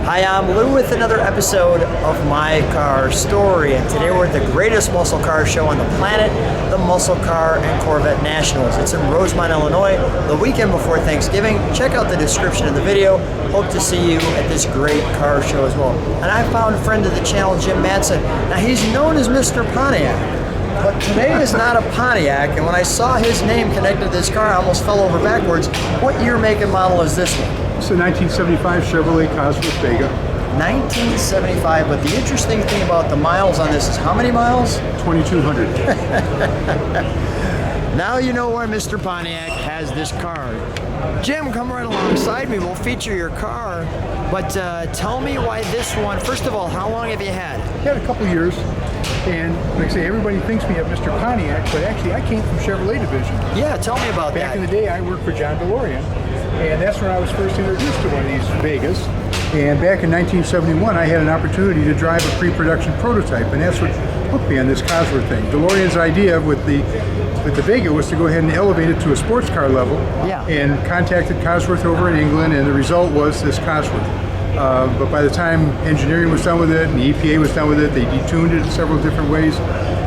Hi, I'm Lou with another episode of My Car Story, and today we're at the greatest muscle car show on the planet, the Muscle Car and Corvette Nationals. It's in Rosemont, Illinois, the weekend before Thanksgiving. Check out the description of the video. Hope to see you at this great car show as well. And I found a friend of the channel, Jim Mattison. Now, he's known as Mr. Pontiac, but today is not a Pontiac, and when I saw his name connected to this car, I almost fell over backwards. What year, make, and model is this one? It's a 1975 Chevrolet Cosworth Vega. 1975, but the interesting thing about the miles on this is how many miles? 2,200. Now you know why Mr. Pontiac has this car. Jim, come right alongside me. We'll feature your car, but tell me why this one. First of all, how long have you had? Had a couple years, and like I say, everybody thinks me of Mr. Pontiac, but actually I came from Chevrolet division. Yeah, tell me about that. Back in the day, I worked for John DeLorean, and that's when I was first introduced to one of these Vegas. And back in 1971, I had an opportunity to drive a pre-production prototype, and that's what hooked me on this Cosworth thing. DeLorean's idea with the Vega was to go ahead and elevate it to a sports car level, and contacted Cosworth over in England, and the result was this Cosworth. But by the time engineering was done with it and the EPA was done with it, they detuned it several different ways.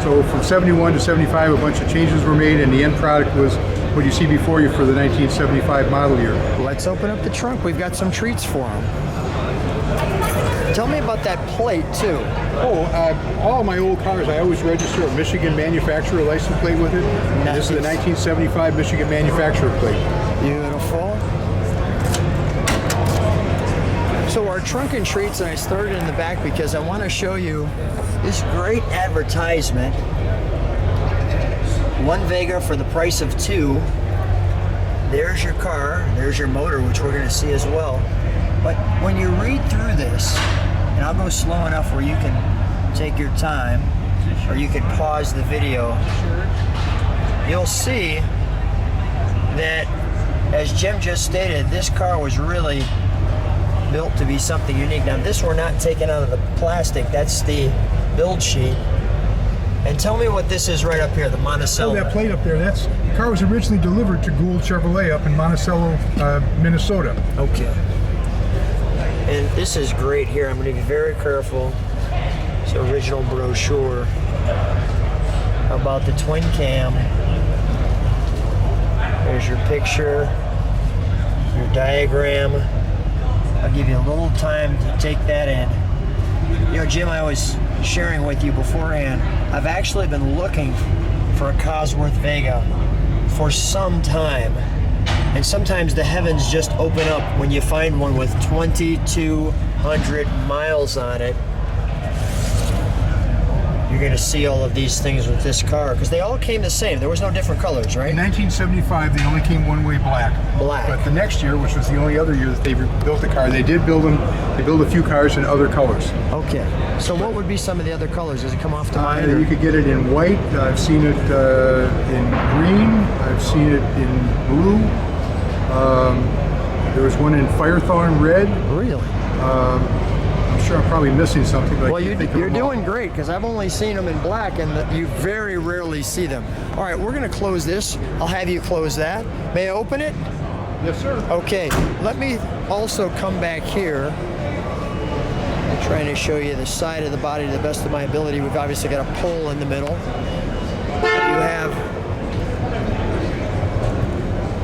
So from 71 to 75, a bunch of changes were made, and the end product was what you see before you for the 1975 model year. Let's open up the trunk. We've got some treats for them. Tell me about that plate, too. Oh, all of my old cars, I always register a Michigan manufacturer license plate with it. Nice. This is the 1975 Michigan manufacturer plate. Beautiful. So our trunk and treats, and I started in the back because I want to show you this great advertisement. One Vega for the price of two. There's your car, there's your motor, which we're going to see as well. But when you read through this, and I'll go slow enough where you can take your time, or you can pause the video, you'll see that, as Jim just stated, this car was really built to be something unique. Now, this we're not taking out of the plastic, that's the build sheet. And tell me what this is right up here, the Monticello. Oh, that plate up there, the car was originally delivered to Gould Chevrolet up in Monticello, Minnesota. Okay. And this is great here. I'm going to be very careful. It's the original brochure about the twin cam. There's your picture, your diagram. I'll give you a little time to take that in. You know, Jim, I was sharing with you beforehand, I've actually been looking for a Cosworth Vega for some time. And sometimes the heavens just open up when you find one with 2,200 miles on it. You're going to see all of these things with this car, because they all came the same. There was no different colors, right? In 1975, they only came one way, black. Black. But the next year, which was the only other year that they built the car, they did build them. They built a few cars in other colors. Okay. So what would be some of the other colors? Does it come off to mind? You could get it in white. I've seen it in green. I've seen it in blue. There was one in Firethorn red. Really? I'm sure I'm probably missing something. But well, you're doing great, because I've only seen them in black, and you very rarely see them. All right, we're going to close this. I'll have you close that. May I open it? Yes, sir. Okay. Let me also come back here. I'm trying to show you the side of the body to the best of my ability. We've obviously got a pole in the middle. You have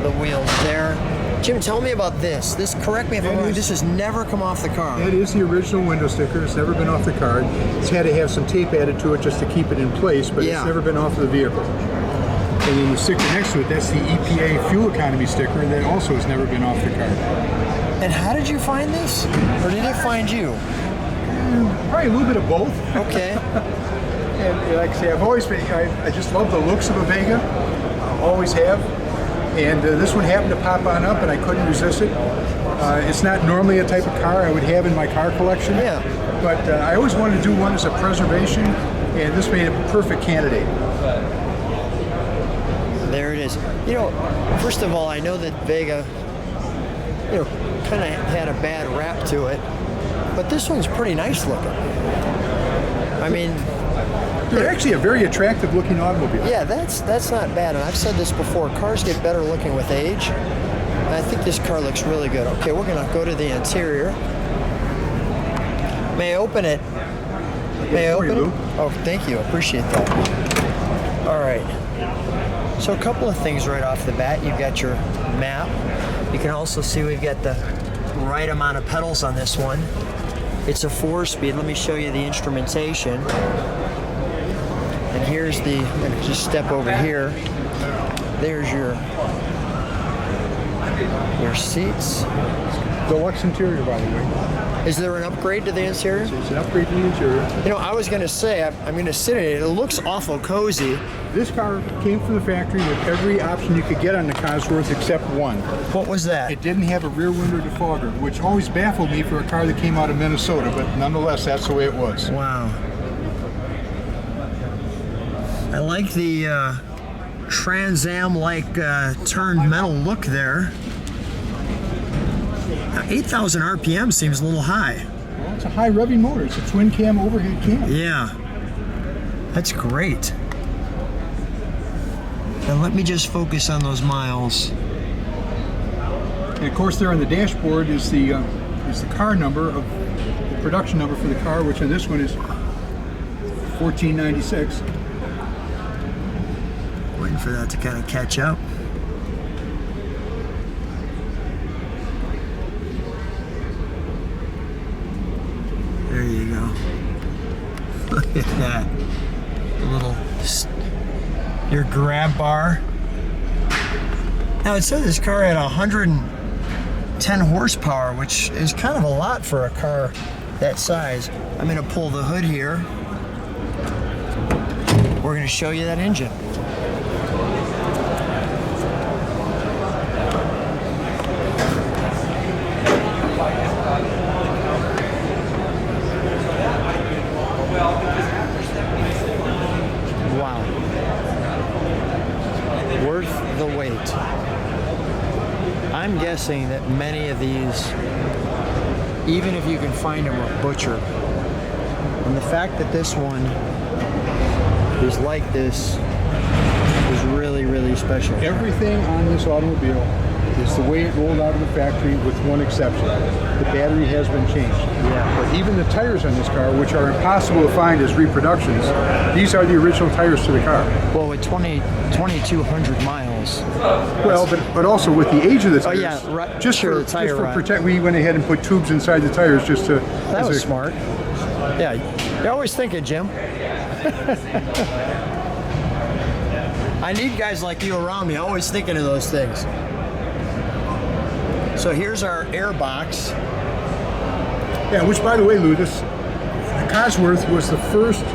the wheels there. Jim, tell me about this. This, correct me if I'm wrong, this has never come off the car. That is the original window sticker. It's never been off the car. It's had to have some tape added to it just to keep it in place, but it's never been off of the vehicle. And then the sticker next to it, that's the EPA fuel economy sticker, and that also has never been off the car. And how did you find this? Or did it find you? Probably a little bit of both. Okay. And like I say, I've always been, I just love the looks of a Vega. Always have. And this one happened to pop on up, and I couldn't resist it. It's not normally a type of car I would have in my car collection. Yeah. But I always wanted to do one as a preservation, and this made a perfect candidate. There it is. You know, first of all, I know that Vega, you know, kind of had a bad rap to it, but this one's pretty nice looking. I mean, They're actually a very attractive looking automobile. Yeah, that's not bad. And I've said this before, cars get better looking with age. And I think this car looks really good. Okay, we're gonna go to the interior. May I open it? May I for you, open Lou. it? Oh, thank you. Appreciate that. All right. So a couple of things right off the bat. You've got your map. You can also see we've got the right amount of pedals on this one. It's a 4-speed. Let me show you the instrumentation. And here's the, I'm going to just step over here. There's your seats. Deluxe interior, by the way. Is there an upgrade to the interior? It's an upgrade to the interior. You know, I was going to say, I'm going to sit in it. It looks awful cozy. This car came from the factory with every option you could get on the Cosworth except one. What was that? It didn't have a rear window defogger, which always baffled me for a car that came out of Minnesota, but nonetheless, that's the way it was. Wow. I like the Trans-Am-like turned metal look there. 8,000 RPM seems a little high. Well, it's a high revving motor. It's a twin cam overhead cam. Yeah. That's great. Now let me just focus on those miles. And of course, there on the dashboard is the car number of the production number for the car, which on this one is 1496. Waiting for that to kind of catch up. There you go. Look at that. Your grab bar. Now it said this car had 110 horsepower, which is kind of a lot for a car that size. I'm going to pull the hood here. We're going to show you that engine. Wow. Worth the wait. I'm guessing that many of these, even if you can find them, are butchered. And the fact that this one is like this is really, really special. Everything on this automobile is the way it rolled out of the factory, with one exception. The battery has been changed. Yeah. But even the tires on this car, which are impossible to find as reproductions, these are the original tires to the car. Well, with 2,200 miles. Well, but also with the age of the tires. Oh yeah, right. Just sure, for, the tire just for rot. protect, we went ahead and put tubes inside the tires just to. That was smart. Yeah, you're always thinking, Jim. I need guys like you around me, always thinking of those things. So here's our air box. Yeah, which, by the way, Lou, the Cosworth was the first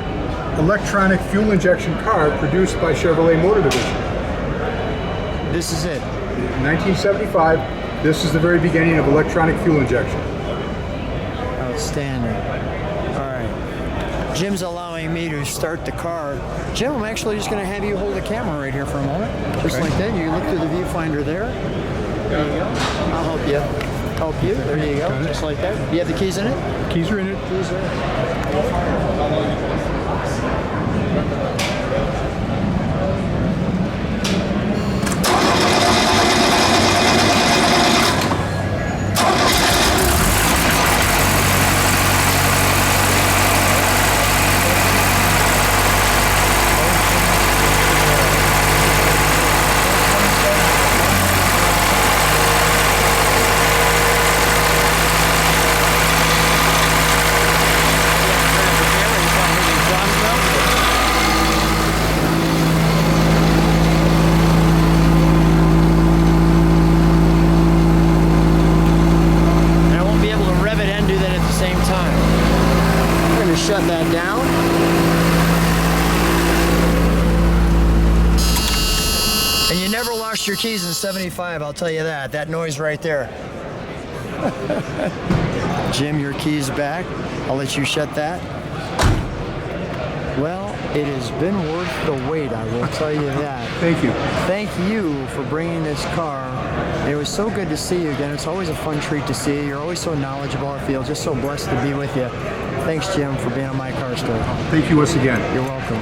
electronic fuel injection car produced by Chevrolet Motor Division. This is it. In 1975, this is the very beginning of electronic fuel injection. Outstanding. All right. Jim's allowing me to start the car. Jim, I'm actually just going to have you hold the camera right here for a moment. Just Okay. like that. You look through the viewfinder there. There you go. I'll help you. Help you. There you go. Got it. Just like that. You have the keys in it? Keys are in it. Keys are in it. Shut that down. And you never lost your keys in 75, I'll tell you that. That noise right there. Jim, your keys back. I'll let you shut that. Well, it has been worth the wait, I will tell you that. Thank you. Thank you for bringing this car. It was so good to see you again. It's always a fun treat to see you. You're always so knowledgeable. I feel just so blessed to be with you. Thanks, Jim, for being on my car store. Thank you once again. You're welcome.